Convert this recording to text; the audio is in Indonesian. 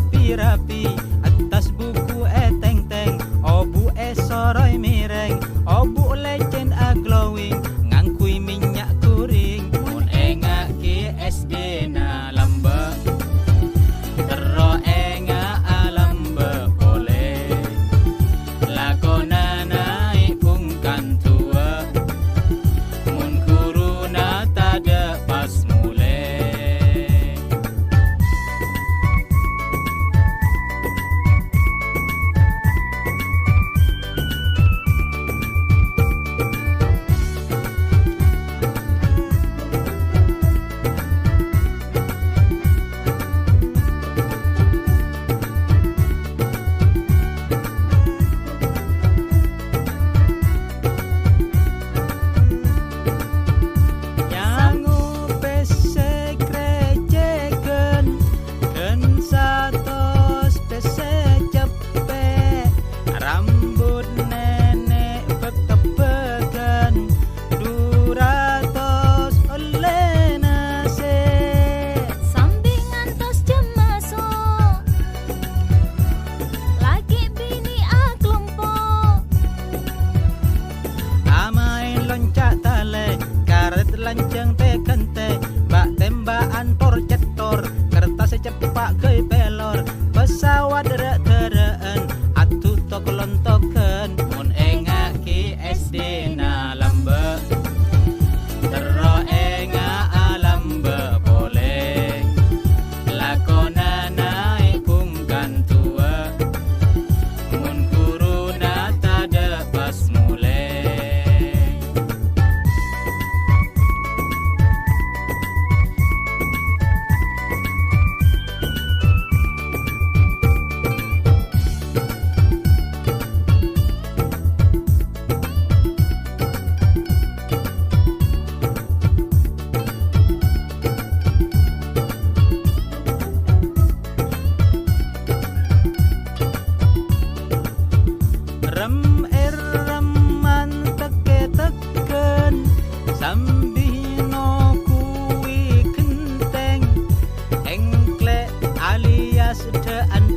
rapi-rapi atas buku teng-teng, obu soroi mireng, obu lecen glowing, ngangkui minyak kuring. Mun enga ki SD na lamba, tero enga alamba boleh, lakona naik pungkan tua, mun kuruna tada pas mulai. Lanceng te kente, bak tembakan tor jetor, kertas cepak ke pelor, pesawat derek-dereken, atu tok lontoken, mun enga ki SD na lambe, tero enga alambe boleh, lakona naik pungkan tua, mun kuruna tada pas mulai. Reman teke-teken sambino kui kenteng engklek alias dean